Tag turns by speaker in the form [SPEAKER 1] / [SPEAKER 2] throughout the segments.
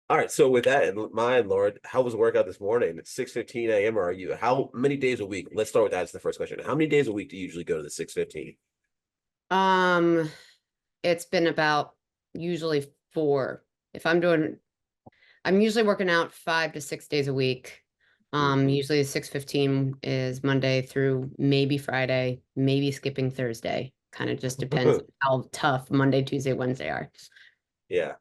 [SPEAKER 1] All right, so with that in mind, Lauren, how was the workout this morning? It's 6:15 a.m. Are you? How many days a week? Let's start with that as the first question. How many days a week do you usually go to the 6:15?
[SPEAKER 2] Um, it's been about usually 4. If I'm usually working out 5 to 6 days a week. Usually 6:15 is Monday through maybe Friday, maybe skipping Thursday. Kind of just depends on how tough Monday, Tuesday, Wednesday are.
[SPEAKER 1] Yeah.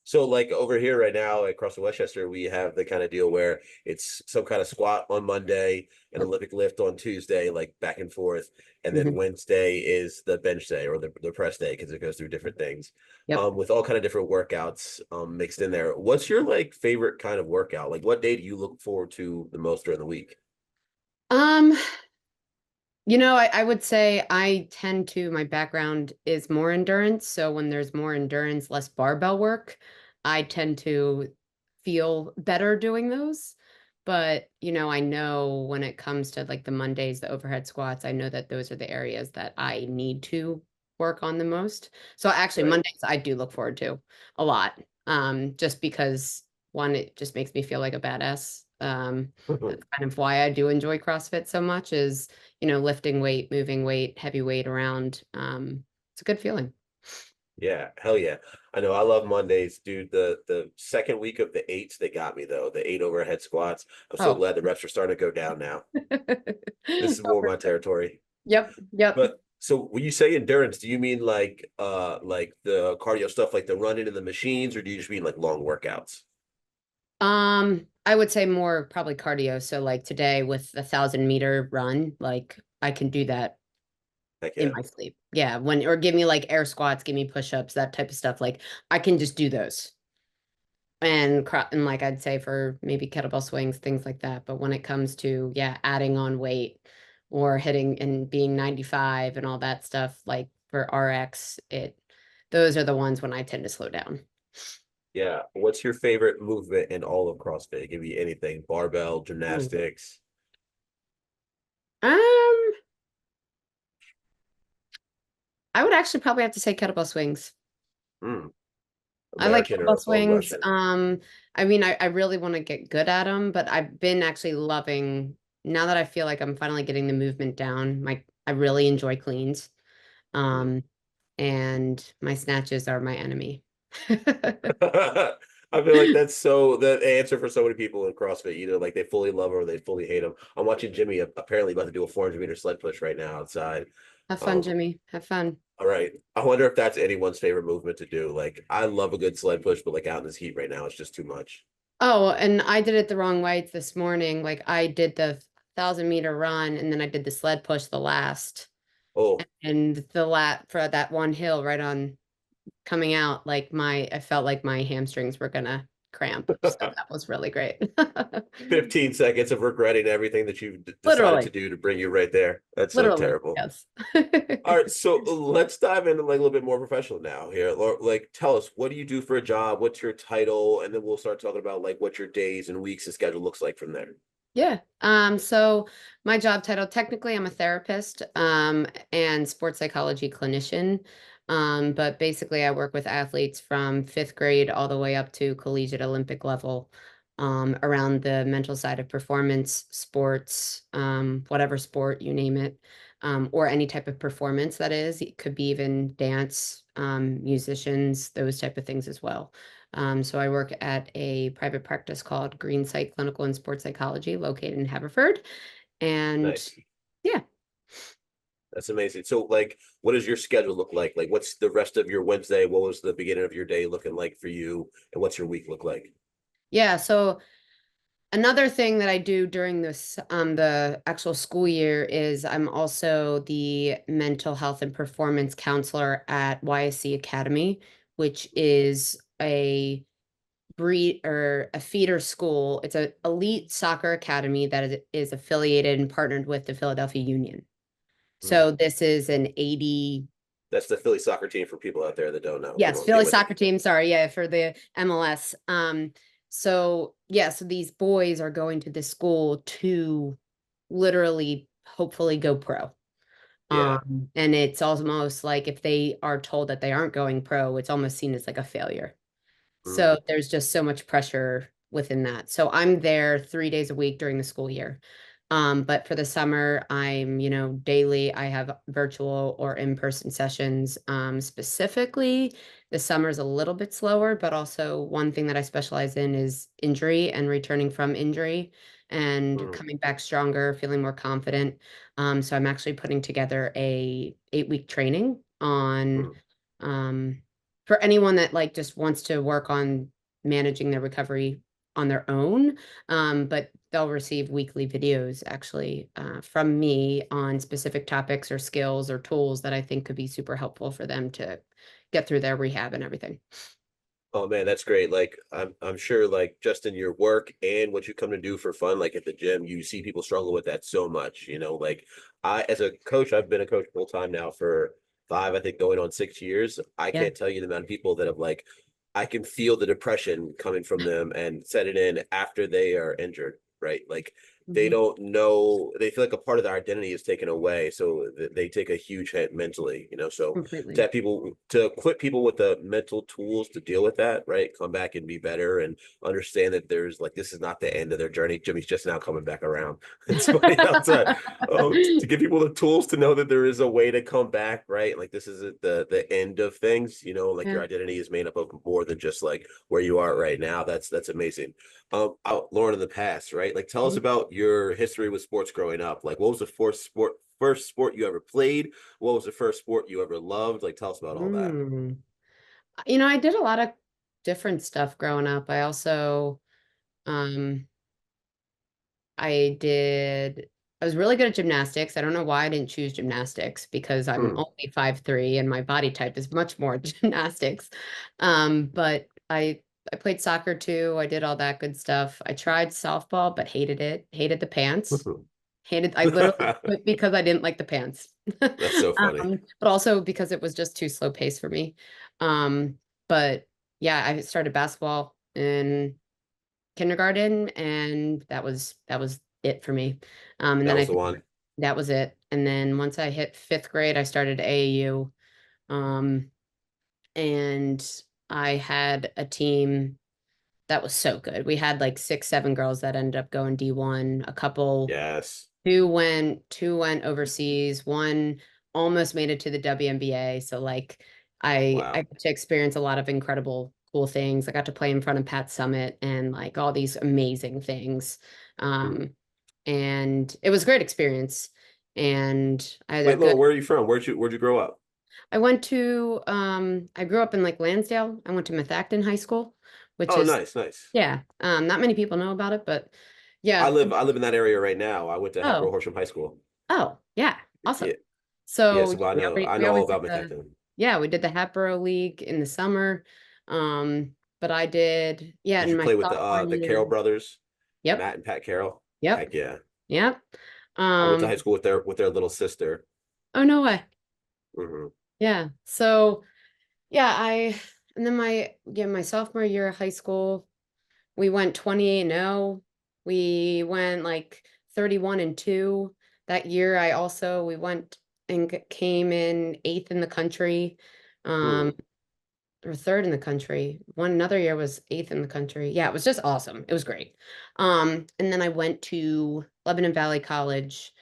[SPEAKER 1] So like over here right now across in Westchester, we have the kind of deal where it's some kind of squat on Monday, an Olympic lift on Tuesday, like back and forth, and then
[SPEAKER 2] Mhm.
[SPEAKER 1] Wednesday is the bench day or the press day because it goes through different things.
[SPEAKER 2] Yep.
[SPEAKER 1] With all kind of different workouts mixed in there. What's your like favorite kind of workout? Like what day do you look forward to the most during the week?
[SPEAKER 2] Um, I would say my background is more endurance. So when there's more endurance, less barbell work, I tend to feel better doing those. But, I know when it comes to like the Mondays, the overhead squats, I know that those are the areas that I need to work on the most. So actually
[SPEAKER 1] Right.
[SPEAKER 2] Mondays I do look forward to a lot. Just because one, it just makes me feel like a badass. That's kind of why I do enjoy CrossFit so much is lifting weight, moving weight, heavy weight around. It's a good feeling.
[SPEAKER 1] Yeah, hell yeah. I know I love Mondays, dude. The second week of the eights, they got me though. The eight overhead squats. I'm so
[SPEAKER 2] Oh.
[SPEAKER 1] glad the reps are starting to go down now. This is
[SPEAKER 2] Oh,
[SPEAKER 1] more
[SPEAKER 2] for
[SPEAKER 1] my
[SPEAKER 2] sure.
[SPEAKER 1] territory.
[SPEAKER 2] Yep, yep.
[SPEAKER 1] But so when you say endurance, do you mean like the cardio stuff like the running in the machines, or do you just mean like long workouts?
[SPEAKER 2] I would say more probably cardio. So like today with a 1,000 meter run, like I can do that
[SPEAKER 1] Heck
[SPEAKER 2] in
[SPEAKER 1] yeah.
[SPEAKER 2] my sleep. Yeah, or give me like air squats, give me push-ups, that type of stuff. Like I can just do those. And like I'd say for maybe kettlebell swings, things like that. But when it comes to, yeah, adding on weight or hitting and being 95 and all that stuff, like for RX, those are the ones when I tend to slow down.
[SPEAKER 1] Yeah. What's your favorite movement in all of CrossFit? Give me anything. Barbell,
[SPEAKER 2] Ooh.
[SPEAKER 1] gymnastics.
[SPEAKER 2] Um, I would actually probably have to say kettlebell swings.
[SPEAKER 1] Hmm.
[SPEAKER 2] I like
[SPEAKER 1] American
[SPEAKER 2] kettlebell
[SPEAKER 1] or
[SPEAKER 2] swings.
[SPEAKER 1] Russian?
[SPEAKER 2] I mean, I really want to get good at them, but I've been actually loving now that I feel like I'm finally getting the movement down. I really enjoy cleans.
[SPEAKER 1] Hmm.
[SPEAKER 2] Um, and my snatches are my enemy.
[SPEAKER 1] I feel like that's so the answer for so many people in CrossFit. Either like they fully love or they fully hate them. I'm watching Jimmy apparently about to do a 400-meter sled push right now outside.
[SPEAKER 2] Have fun,
[SPEAKER 1] Um,
[SPEAKER 2] Jimmy. Have fun.
[SPEAKER 1] all right. I wonder if that's anyone's favorite movement to do. Like I love a good sled push, but like out in this heat right now, it's just too much.
[SPEAKER 2] Oh, and I did it the wrong way this morning. Like I did the 1,000 meter run and then I did the sled push the last.
[SPEAKER 1] Oh,
[SPEAKER 2] And the lat for that one hill right on coming out, like I felt like my hamstrings were gonna cramp. So that was really great.
[SPEAKER 1] 15 seconds of regretting everything that you decided to
[SPEAKER 2] Literally,
[SPEAKER 1] do to bring you right there. That's so
[SPEAKER 2] literally,
[SPEAKER 1] terrible.
[SPEAKER 2] yes.
[SPEAKER 1] All right, so let's dive into like a little bit more professional now here. Like, tell us, what do you do for a job? What's your title? And then we'll start talking about like what your days and weeks and schedule looks like from there.
[SPEAKER 2] Yeah. So my job title, technically I'm a therapist, and sports psychology clinician. But basically I work with athletes from fifth grade all the way up to collegiate Olympic level, around the mental side of performance, sports, whatever sport, you name it, or any type of performance that is. It could be even dance, musicians, those type of things as well. So I work at a private practice called Green Site Clinical and Sports Psychology located in Haverford. And
[SPEAKER 1] Nice.
[SPEAKER 2] yeah.
[SPEAKER 1] That's amazing. So, like, what does your schedule look like? Like, what's the rest of your Wednesday? What was the beginning of your day looking like for you? And what's your week look like?
[SPEAKER 2] Yeah. So another thing that I do during the actual school year is I'm also the mental health and performance counselor at YSC Academy, which is a feeder school. It's a elite soccer academy that is affiliated and partnered with the Philadelphia Union.
[SPEAKER 1] Hmm.
[SPEAKER 2] So this is an 80.
[SPEAKER 1] That's the Philly soccer team for people out there that don't know. Come
[SPEAKER 2] Yes,
[SPEAKER 1] on, get
[SPEAKER 2] Philly
[SPEAKER 1] with it.
[SPEAKER 2] soccer team. Sorry, yeah, for the MLS. So yeah, so these boys are going to this school to literally, hopefully, go pro.
[SPEAKER 1] Yeah.
[SPEAKER 2] And it's almost like if they are told that they aren't going pro, it's almost seen as like a failure.
[SPEAKER 1] Mm,
[SPEAKER 2] So there's just so much pressure within that. So I'm there 3 days a week during the school year. But for the summer, I'm, daily, I have virtual or in-person sessions. Specifically, the summer is a little bit slower, but also one thing that I specialize in is injury and returning from injury and
[SPEAKER 1] mm,
[SPEAKER 2] coming back stronger, feeling more confident. So I'm actually putting together a 8-week training on
[SPEAKER 1] mm.
[SPEAKER 2] um, for anyone that like just wants to work on managing their recovery on their own. But they'll receive weekly videos actually from me on specific topics or skills or tools that I think could be super helpful for them to get through their rehab and everything.
[SPEAKER 1] Oh man, that's great. Like I'm sure like just in your work and what you come to do for fun, like at the gym, you see people struggle with that so much, like I as a coach, I've been a coach full time now for five, I think going on 6 years. I
[SPEAKER 2] Yeah.
[SPEAKER 1] can't tell you the amount of people that have like I can feel the depression coming from them and set it in after they are injured, right? Like they
[SPEAKER 2] Mhm.
[SPEAKER 1] don't know, they feel like a part of their identity is taken away. So they take a huge hit mentally, so to
[SPEAKER 2] Completely.
[SPEAKER 1] have people to equip people with the mental tools to deal with that, right? Come back and be better and understand that there's like this is not the end of their journey. Jimmy's just now coming back around. It's funny outside. To give people the tools to know that there is a way to come back, right? Like this isn't the end of things, like
[SPEAKER 2] Yeah.
[SPEAKER 1] your identity is made up of more than just like where you are right now. That's amazing. Lauren, in the past, right? Like tell us
[SPEAKER 2] Mhm.
[SPEAKER 1] about your history with sports growing up. Like what was the first sport you ever played? What was the first sport you ever loved? Like, tell us about all that.
[SPEAKER 2] Mm. I did a lot of different stuff growing up. Um, I was really good at gymnastics. I don't know why I didn't choose gymnastics because I'm
[SPEAKER 1] Hmm.
[SPEAKER 2] only 5'3" and my body type is much more gymnastics. But I played soccer too. I did all that good stuff. I tried softball, but hated it. Hated the pants. I literally quit because I didn't like the pants.
[SPEAKER 1] That's so funny.
[SPEAKER 2] But also because it was just too slow paced for me. Um, but yeah, I started basketball in kindergarten, and that was it for me. And
[SPEAKER 1] That
[SPEAKER 2] then I
[SPEAKER 1] was the
[SPEAKER 2] think
[SPEAKER 1] one.
[SPEAKER 2] that was it. And then once I hit fifth grade, I started AAU. Um, and I had a team that was so good. We had like 6, 7 girls that ended up going D1. A couple,
[SPEAKER 1] Yes.
[SPEAKER 2] two went overseas. One almost made it to the WNBA. So like I
[SPEAKER 1] Wow.
[SPEAKER 2] got to experience a lot of incredible cool things. I got to play in front of Pat Summit and like all these amazing things.
[SPEAKER 1] Hmm.
[SPEAKER 2] Um, and it was a great experience. And I had a
[SPEAKER 1] Wait,
[SPEAKER 2] good
[SPEAKER 1] Lauren, where are you from? Where'd you grow up?
[SPEAKER 2] I grew up in like Lansdale. I went to Methacton High School, which
[SPEAKER 1] Oh,
[SPEAKER 2] is
[SPEAKER 1] nice, nice.
[SPEAKER 2] yeah, not many people know about it, but
[SPEAKER 1] I
[SPEAKER 2] yeah.
[SPEAKER 1] live I live in that area right now. I went to Hatboro
[SPEAKER 2] Oh,
[SPEAKER 1] Horsham High School.
[SPEAKER 2] oh, yeah, awesome.
[SPEAKER 1] Yeah. Yeah,
[SPEAKER 2] So
[SPEAKER 1] so
[SPEAKER 2] yeah,
[SPEAKER 1] I
[SPEAKER 2] we
[SPEAKER 1] know all
[SPEAKER 2] always did
[SPEAKER 1] about
[SPEAKER 2] the
[SPEAKER 1] Manhattan.
[SPEAKER 2] yeah, we did the Hatboro League in the summer. But I did
[SPEAKER 1] Did
[SPEAKER 2] in
[SPEAKER 1] you
[SPEAKER 2] my
[SPEAKER 1] play with
[SPEAKER 2] sophomore
[SPEAKER 1] the
[SPEAKER 2] year.
[SPEAKER 1] Carroll brothers?
[SPEAKER 2] Yep,
[SPEAKER 1] Matt and Pat Carroll?
[SPEAKER 2] yep,
[SPEAKER 1] Heck yeah.
[SPEAKER 2] yep.
[SPEAKER 1] I went to high
[SPEAKER 2] Um,
[SPEAKER 1] school with their little sister.
[SPEAKER 2] oh no way.
[SPEAKER 1] Hmm.
[SPEAKER 2] Yeah. So yeah, and then my sophomore year of high school. We went 28-0. We went like 31-2. That year we went and came in eighth in the country. Um,
[SPEAKER 1] Hmm.
[SPEAKER 2] or third in the country. One another year was eighth in the country. Yeah, it was just awesome. It was great. And then I went to Lebanon Valley College,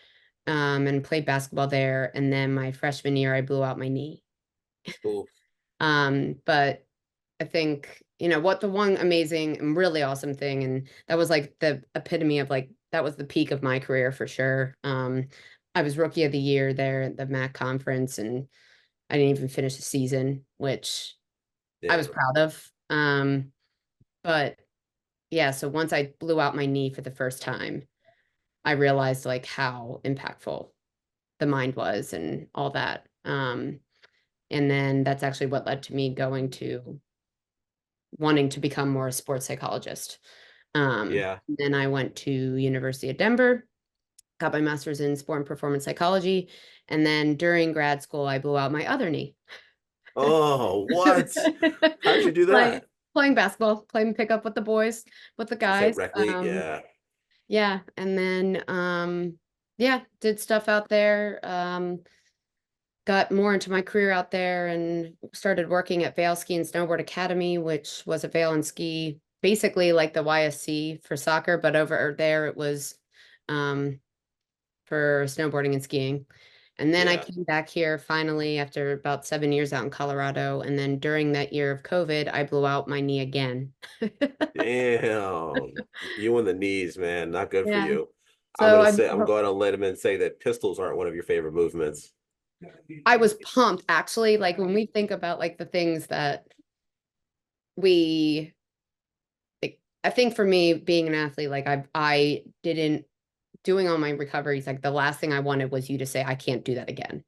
[SPEAKER 2] and played basketball there. And then my freshman year, I blew out my knee.
[SPEAKER 1] Cool.
[SPEAKER 2] But I think, what the one amazing and really awesome thing, and that was like the epitome of like, that was the peak of my career for sure. I was rookie of the year there at the MAC conference, and I didn't even finish the season, which I was
[SPEAKER 1] Yeah.
[SPEAKER 2] proud of. But yeah, so once I blew out my knee for the first time, I realized like how impactful the mind was and all that. And then that's actually what led to me going to wanting to become more a sports psychologist.
[SPEAKER 1] Yeah.
[SPEAKER 2] Then I went to University of Denver, got my master's in sport and performance psychology, and then during grad school, I blew out my other knee.
[SPEAKER 1] Oh, what? How'd you do
[SPEAKER 2] Play,
[SPEAKER 1] that?
[SPEAKER 2] playing basketball, playing pickup with the boys, with the
[SPEAKER 1] Just like
[SPEAKER 2] guys.
[SPEAKER 1] rec league, yeah.
[SPEAKER 2] Yeah, and then yeah, did stuff out there. got more into my career out there and started working at Vail Ski and Snowboard Academy, which was a Vail and Ski, basically like the YSC for soccer, but over there it was um, for snowboarding and skiing. And then I
[SPEAKER 1] Yeah.
[SPEAKER 2] came back here finally after about 7 years out in Colorado. And then during that year of COVID, I blew out my knee again.
[SPEAKER 1] Damn. You and the knees, man. Not good for
[SPEAKER 2] Yeah.
[SPEAKER 1] you.
[SPEAKER 2] So
[SPEAKER 1] I'm going to let him in say that pistols aren't one of your favorite movements.
[SPEAKER 2] I was pumped actually. Like when we think about like the things that we like, I think for me being an athlete, like I didn't doing all my recoveries, like the last thing I wanted was you to say I can't do that again.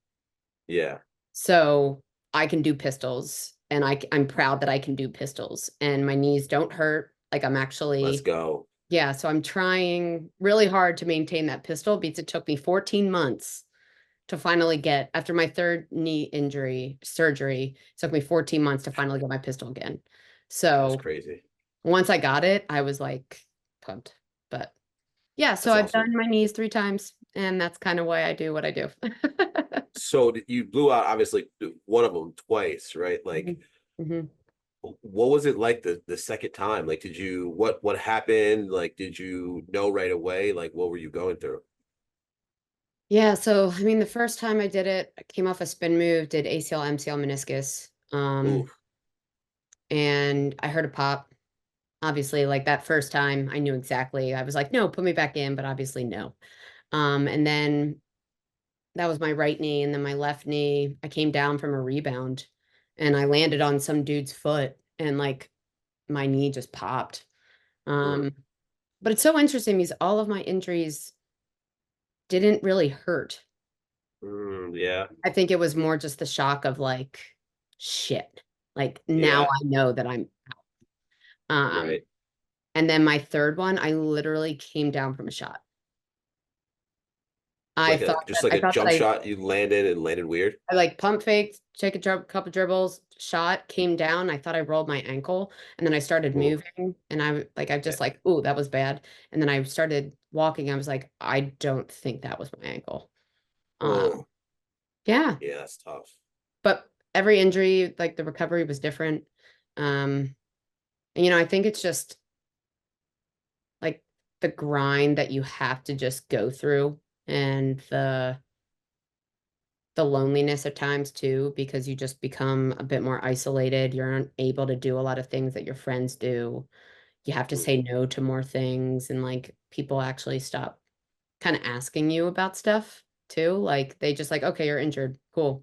[SPEAKER 1] Yeah.
[SPEAKER 2] So I can do pistols and I'm proud that I can do pistols and my knees don't hurt. Like I'm
[SPEAKER 1] Let's
[SPEAKER 2] actually,
[SPEAKER 1] go.
[SPEAKER 2] yeah, so I'm trying really hard to maintain that pistol because it took me 14 months to finally get, after my third knee injury surgery, it took me 14 months to finally get my pistol again.
[SPEAKER 1] That's
[SPEAKER 2] So
[SPEAKER 1] crazy.
[SPEAKER 2] once I got it, I was like pumped. But yeah, so
[SPEAKER 1] That's
[SPEAKER 2] I've
[SPEAKER 1] awesome.
[SPEAKER 2] done my knees 3 times and that's kind of why I do what I do.
[SPEAKER 1] So you blew out obviously one of them twice, right? Like,
[SPEAKER 2] Mhm. Mhm.
[SPEAKER 1] what was it like the second time? Like, did you what happened? Like, did you know right away? Like, what were you going through?
[SPEAKER 2] Yeah, so I mean, the first time I did it, I came off a spin move, did ACL, MCL, meniscus,
[SPEAKER 1] Oof.
[SPEAKER 2] and I heard a pop. Obviously, like that first time, I knew exactly. I was like, no, put me back in, but obviously no. And then that was my right knee, and then my left knee, I came down from a rebound, and I landed on some dude's foot, and like my knee just popped.
[SPEAKER 1] Mm,
[SPEAKER 2] Um, but it's so interesting because all of my injuries didn't really hurt.
[SPEAKER 1] yeah.
[SPEAKER 2] I think it was more just the shock of like, shit. Like now
[SPEAKER 1] Yeah.
[SPEAKER 2] I know that I'm um
[SPEAKER 1] Right.
[SPEAKER 2] and then my third one, I literally came down from a shot.
[SPEAKER 1] Like a just like
[SPEAKER 2] I
[SPEAKER 1] a
[SPEAKER 2] thought that
[SPEAKER 1] jump shot, you landed and landed weird.
[SPEAKER 2] I like pump faked, take a couple dribbles, shot, came down. I thought I rolled my ankle and then I started
[SPEAKER 1] Ooh.
[SPEAKER 2] moving and I
[SPEAKER 1] Yeah.
[SPEAKER 2] just like, ooh, that was bad. And then I started walking. I was like, I don't think that was my ankle. Um
[SPEAKER 1] Oh,
[SPEAKER 2] yeah.
[SPEAKER 1] yeah, that's tough.
[SPEAKER 2] But every injury, like the recovery was different. Um And, I think it's just like the grind that you have to just go through and the loneliness at times too, because you just become a bit more isolated. You're unable to do a lot of things that your friends do. You have to
[SPEAKER 1] Mm,
[SPEAKER 2] say no to more things and like people actually stop kind of asking you about stuff too. Like they just like, okay, you're injured. Cool.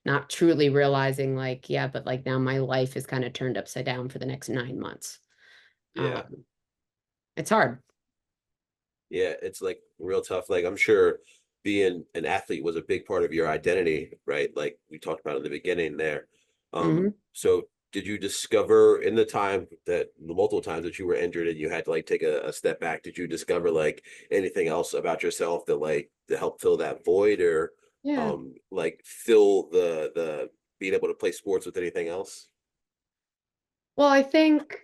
[SPEAKER 2] Not truly realizing like, yeah, but like now my life is kind of turned upside down for the next 9 months.
[SPEAKER 1] yeah.
[SPEAKER 2] Um, it's hard.
[SPEAKER 1] Yeah, it's like real tough. Like I'm sure being an athlete was a big part of your identity, right? Like we talked about in the beginning there.
[SPEAKER 2] Mhm.
[SPEAKER 1] So did you discover in the time that the multiple times that you were injured and you had to like take a step back, did you discover like anything else about yourself that like to help fill that void or
[SPEAKER 2] Yeah.
[SPEAKER 1] like fill the being able to play sports with anything else?
[SPEAKER 2] Well, I think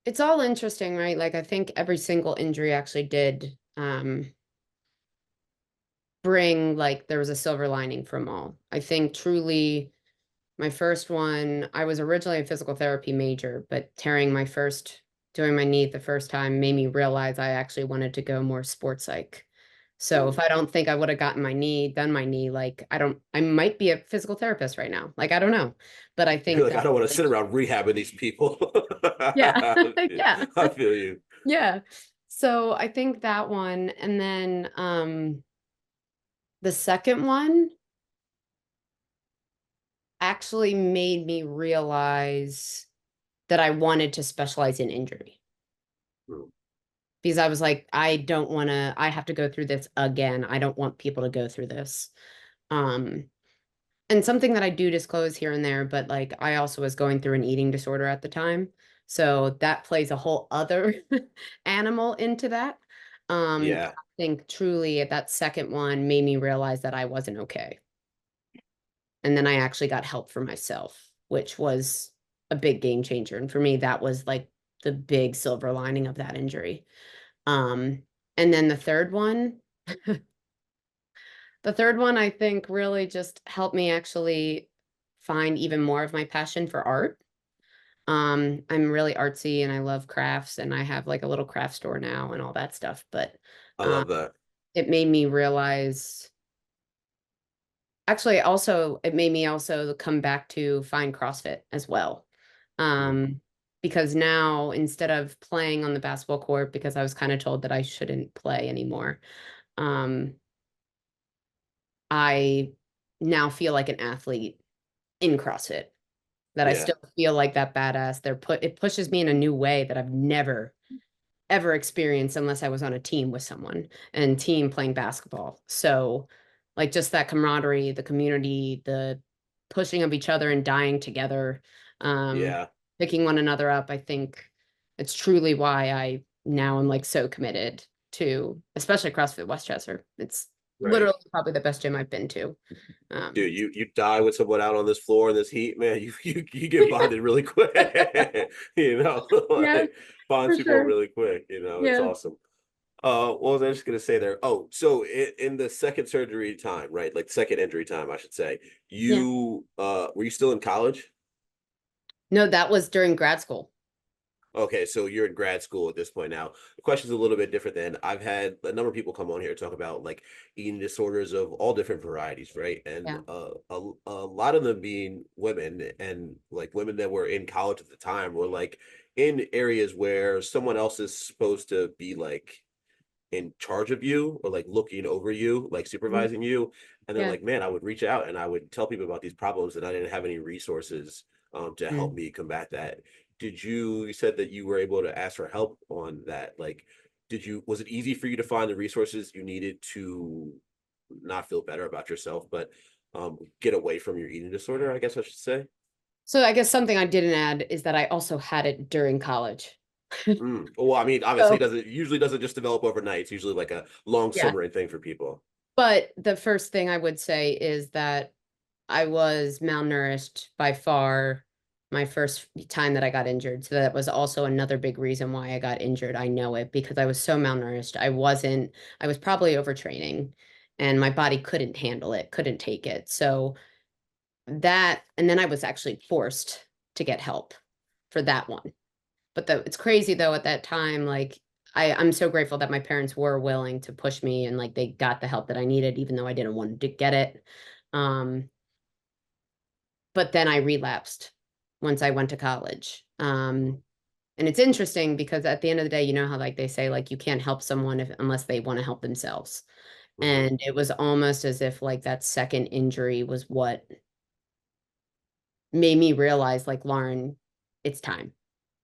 [SPEAKER 2] it's all interesting, right? Like I think every single injury actually did bring like there was a silver lining from all. I think truly my first one, I was originally a physical therapy major, but tearing my first doing my knee the first time made me realize I actually wanted to go more sports psych. So if
[SPEAKER 1] Mm.
[SPEAKER 2] I don't think I would have gotten done my knee, like I might be a physical therapist right now. Like I don't know. But I
[SPEAKER 1] You're
[SPEAKER 2] think
[SPEAKER 1] like, I
[SPEAKER 2] that
[SPEAKER 1] don't want to
[SPEAKER 2] like,
[SPEAKER 1] sit around rehabbing these people.
[SPEAKER 2] yeah. Yeah.
[SPEAKER 1] I feel you.
[SPEAKER 2] Yeah. So I think that one. And then the second one actually made me realize that I wanted to specialize in injury
[SPEAKER 1] Mm.
[SPEAKER 2] because I was like, I have to go through this again. I don't want people to go through this. Um, and something that I do disclose here and there, but like I also was going through an eating disorder at the time. So that plays a whole other animal into that. I
[SPEAKER 1] Yeah.
[SPEAKER 2] think truly that second one made me realize that I wasn't okay. And then I actually got help for myself, which was a big game changer. And for me, that was like the big silver lining of that injury. Um, and then the third one, The third one, I think, really just helped me actually find even more of my passion for art. I'm really artsy and I love crafts and I have like a little craft store now and all that stuff. But
[SPEAKER 1] I
[SPEAKER 2] um,
[SPEAKER 1] love that.
[SPEAKER 2] it made me realize, actually, also, it made me also come back to find CrossFit as well.
[SPEAKER 1] Mhm.
[SPEAKER 2] Um, because now instead of playing on the basketball court, because I was kind of told that I shouldn't play anymore, um, I now feel like an athlete in CrossFit, that I
[SPEAKER 1] Yeah,
[SPEAKER 2] still feel like that badass. It pushes me in a new way that I've never ever experienced unless I was on a team with someone and team playing basketball. So like just that camaraderie, the community, the pushing of each other and dying together, um,
[SPEAKER 1] yeah,
[SPEAKER 2] picking one another up, I think it's truly why I now am like so committed to, especially CrossFit Westchester. It's
[SPEAKER 1] right.
[SPEAKER 2] literally probably the best gym I've been to.
[SPEAKER 1] Dude,
[SPEAKER 2] Um,
[SPEAKER 1] you die with someone out on this floor in this heat, man. You get bonded really quick.
[SPEAKER 2] yeah,
[SPEAKER 1] Like bonds
[SPEAKER 2] for
[SPEAKER 1] people
[SPEAKER 2] sure.
[SPEAKER 1] really quick. It's
[SPEAKER 2] Yeah.
[SPEAKER 1] awesome. What was I just gonna say there? Oh, so in the second surgery time, right? Like second injury time, I should say.
[SPEAKER 2] Yeah.
[SPEAKER 1] You were you still in college?
[SPEAKER 2] No, that was during grad school.
[SPEAKER 1] Okay, so you're in grad school at this point now. The question's a little bit different than I've had a number of people come on here talk about like eating disorders of all different varieties, right? And
[SPEAKER 2] Yeah.
[SPEAKER 1] a lot of them being women and like women that were in college at the time were like in areas where someone else is supposed to be like in charge of you or like looking over you, like
[SPEAKER 2] Mhm.
[SPEAKER 1] supervising you. And they're
[SPEAKER 2] Yeah.
[SPEAKER 1] like, man, I would reach out and I would tell people about these problems and I didn't have any resources to help
[SPEAKER 2] Mm.
[SPEAKER 1] me combat that. You said that you were able to ask for help on that. Like, was it easy for you to find the resources you needed to not feel better about yourself, but get away from your eating disorder, I guess I should say?
[SPEAKER 2] So I guess something I didn't add is that I also had it during college.
[SPEAKER 1] Well, I mean, obviously,
[SPEAKER 2] So
[SPEAKER 1] it doesn't usually doesn't just develop overnight. It's usually like a long
[SPEAKER 2] yeah.
[SPEAKER 1] simmering thing for people.
[SPEAKER 2] But the first thing I would say is that I was malnourished by far my first time that I got injured. So that was also another big reason why I got injured. I know it because I was so malnourished. I was probably overtraining and my body couldn't handle it, couldn't take it. So and then I was actually forced to get help for that one. But it's crazy though at that time, like I'm so grateful that my parents were willing to push me and like they got the help that I needed, even though I didn't want to get it. Um, but then I relapsed once I went to college. And it's interesting because at the end of the day, you know how like they say like you can't help someone unless they want to help themselves.
[SPEAKER 1] Hmm.
[SPEAKER 2] And it was almost as if like that second injury was what made me realize like Lauren, it's time.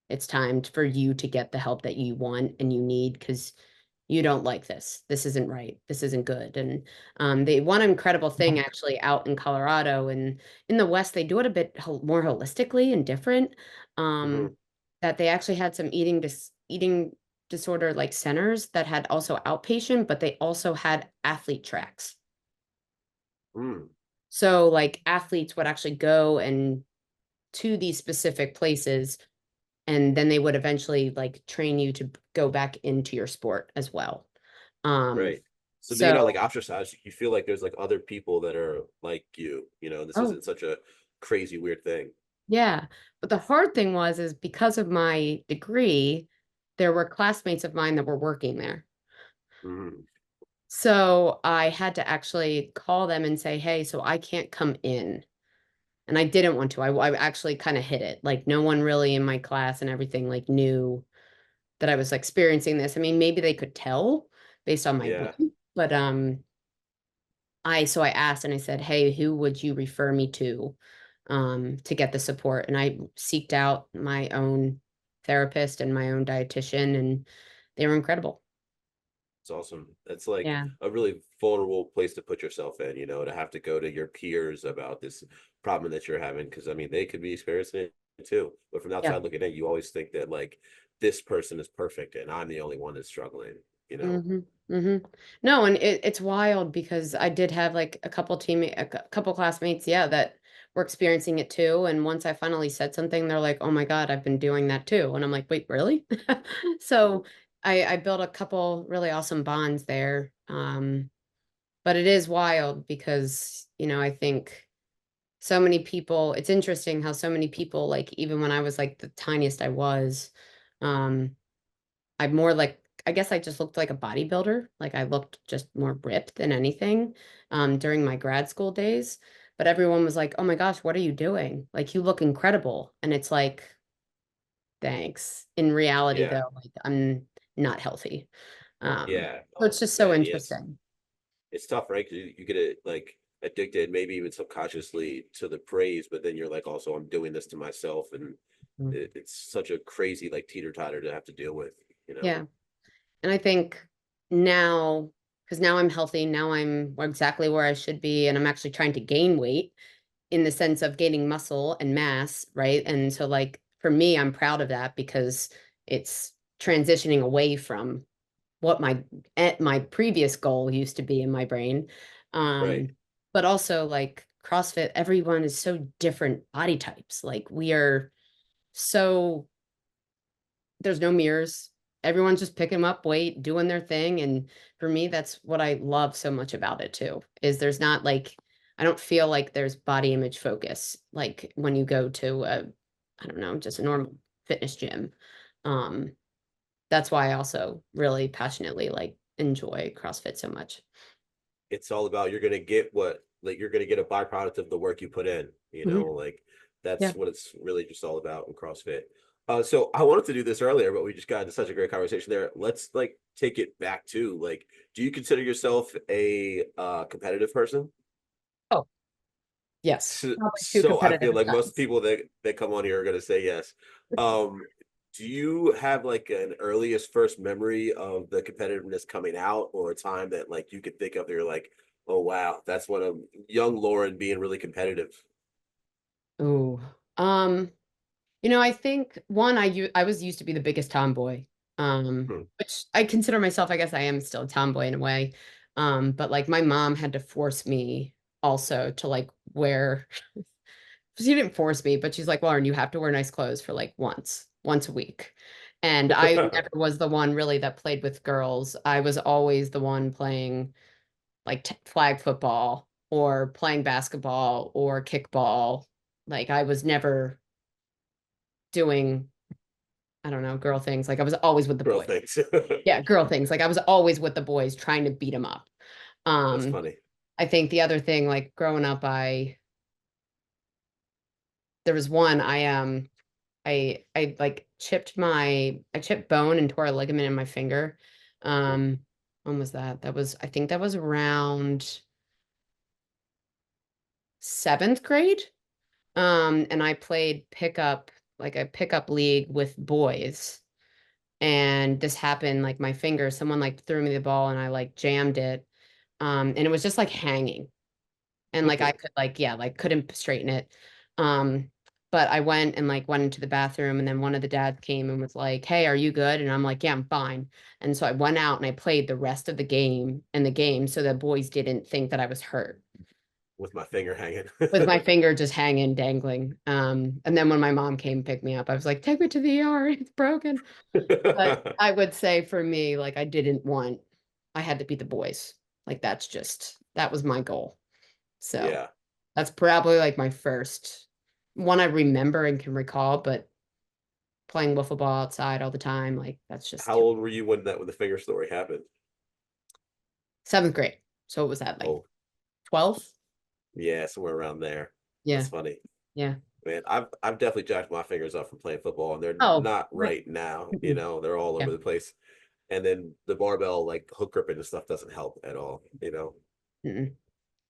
[SPEAKER 2] It's time for you to get the help that you want and you need because you don't like this. This isn't right. This isn't good. And they one incredible thing actually out in Colorado and in the West, they do it a bit more holistically and different.
[SPEAKER 1] Hmm.
[SPEAKER 2] That they actually had some eating disorder like centers that had also outpatient, but they also had athlete tracks.
[SPEAKER 1] Mm.
[SPEAKER 2] So like athletes would actually go and to these specific places and then they would eventually like train you to go back into your sport as well. Um,
[SPEAKER 1] Right. So you're not like
[SPEAKER 2] so
[SPEAKER 1] ostracized. You feel like there's like other people that are like you. This
[SPEAKER 2] oh
[SPEAKER 1] isn't such a crazy weird thing.
[SPEAKER 2] yeah, but the hard thing is because of my degree, there were classmates of mine that were working there.
[SPEAKER 1] Hmm.
[SPEAKER 2] So I had to actually call them and say, hey, so I can't come in. And I didn't want to. I actually kind of hid it. Like no one really in my class and everything like knew that I was experiencing this. I mean, maybe they could tell based on my
[SPEAKER 1] Yeah,
[SPEAKER 2] weight, but I asked and I said, "Hey, who would you refer me to get the support?" And I seeked out my own therapist and my own dietitian, and they were incredible.
[SPEAKER 1] it's awesome. It's like
[SPEAKER 2] Yeah,
[SPEAKER 1] a really vulnerable place to put yourself in, to have to go to your peers about this problem that you're having. Because I mean, they could be experiencing it too. But from the
[SPEAKER 2] yeah.
[SPEAKER 1] outside looking in, you always think that like this person is perfect and I'm the only one that's struggling, you know?
[SPEAKER 2] Hmm. Hmm. No, and it's wild because I did have like a couple classmates, yeah, that were experiencing it too. And once I finally said something, they're like, "Oh my God, I've been doing that too." And I'm like, "Wait, really?"
[SPEAKER 1] Mhm.
[SPEAKER 2] So I built a couple really awesome bonds there. but it is wild because, I think so many people, it's interesting how so many people, like, even when I was like the tiniest I was, um, I'm more like, I guess I just looked like a bodybuilder. Like I looked just more ripped than anything, during my grad school days. But everyone was like, oh my gosh, what are you doing? Like you look incredible. And it's like, thanks. In reality,
[SPEAKER 1] Yeah.
[SPEAKER 2] though, like I'm not healthy.
[SPEAKER 1] Yeah.
[SPEAKER 2] So
[SPEAKER 1] Oh
[SPEAKER 2] it's just so
[SPEAKER 1] man. Yes.
[SPEAKER 2] interesting.
[SPEAKER 1] It's tough, right? Because you get it like addicted, maybe even subconsciously to the praise, but then you're like, also, I'm doing this to myself, and
[SPEAKER 2] Mm.
[SPEAKER 1] it's such a crazy like teeter totter to have to deal with, you know?
[SPEAKER 2] Yeah. And I think now, because now I'm healthy, now I'm exactly where I should be, and I'm actually trying to gain weight in the sense of gaining muscle and mass, right? And so, like, for me, I'm proud of that because it's transitioning away from what my previous goal used to be in my brain.
[SPEAKER 1] Right.
[SPEAKER 2] Um, but also like CrossFit, everyone is so different body types. Like we are so there's no mirrors. Everyone's just picking up weight, doing their thing. And for me, that's what I love so much about it too, is there's not like, I don't feel like there's body image focus. Like when you go to I don't know, just a normal fitness gym. Um, that's why I also really passionately like enjoy CrossFit so much.
[SPEAKER 1] It's all about, you're gonna get what, like, you're gonna get a byproduct of the work you put in,
[SPEAKER 2] Mhm.
[SPEAKER 1] like that's
[SPEAKER 2] Yeah.
[SPEAKER 1] what it's really just all about in CrossFit. So I wanted to do this earlier, but we just got into such a great conversation there. Let's like take it back to like, do you consider yourself a competitive person?
[SPEAKER 2] Oh, yes.
[SPEAKER 1] So,
[SPEAKER 2] Probably too
[SPEAKER 1] so I
[SPEAKER 2] competitive
[SPEAKER 1] feel
[SPEAKER 2] at
[SPEAKER 1] like most
[SPEAKER 2] times.
[SPEAKER 1] people that come on here are gonna say yes. Um, do you have like an earliest first memory of the competitiveness coming out, or a time that like you could think of that you're like, oh wow, that's when a young Lauren being really competitive?
[SPEAKER 2] Ooh. I think one, I was used to be the biggest tomboy.
[SPEAKER 1] Hmm.
[SPEAKER 2] Which I consider myself, I guess I am still a tomboy in a way. But like my mom had to force me also to like wear she didn't force me, but she's like, Lauren, you have to wear nice clothes for like once a week. And I never was the one really that played with girls. I was always the one playing like flag football or playing basketball or kickball. Like I was never doing, I don't know, girl things. Like I was always with the
[SPEAKER 1] Girl
[SPEAKER 2] boys.
[SPEAKER 1] things.
[SPEAKER 2] Yeah, girl things. Like I was always with the boys trying to beat them up.
[SPEAKER 1] That's
[SPEAKER 2] Um,
[SPEAKER 1] funny.
[SPEAKER 2] I think the other thing, like growing up, there was one, I like I chipped bone and tore a ligament in my finger.
[SPEAKER 1] Hmm.
[SPEAKER 2] When was that? I think that was around seventh grade. And I played pickup, like a pickup league with boys. And this happened, like my finger, someone like threw me the ball and I like jammed it. And it was just like hanging. And like I could like, yeah, like couldn't straighten it. Um, but I went and like went into the bathroom and then one of the dads came and was like, "Hey, are you good?" And I'm like, "Yeah, I'm fine." And so I went out and I played the rest of the game in the game so the boys didn't think that I was hurt
[SPEAKER 1] With my finger hanging.
[SPEAKER 2] with my finger just hanging, dangling. And then when my mom came and picked me up, I was like, "Take me to the ER, it's broken." But I would say for me, like I had to beat the boys. Like that was my goal. So
[SPEAKER 1] Yeah.
[SPEAKER 2] that's probably like my first one I remember and can recall, but playing wiffle ball outside all the time, like that's just
[SPEAKER 1] How old were you when the finger story happened?
[SPEAKER 2] seventh grade. So what was that like
[SPEAKER 1] Oh,
[SPEAKER 2] 12?
[SPEAKER 1] yeah, somewhere around there. That's
[SPEAKER 2] Yeah,
[SPEAKER 1] funny.
[SPEAKER 2] yeah.
[SPEAKER 1] Man, I've definitely jacked my fingers up from playing football, and they're
[SPEAKER 2] Oh,
[SPEAKER 1] not
[SPEAKER 2] right.
[SPEAKER 1] right now.
[SPEAKER 2] Mm-mm.
[SPEAKER 1] They're all
[SPEAKER 2] Yeah.
[SPEAKER 1] over the place. And then the barbell, like hook gripping and stuff, doesn't help at all.
[SPEAKER 2] Mm-mm.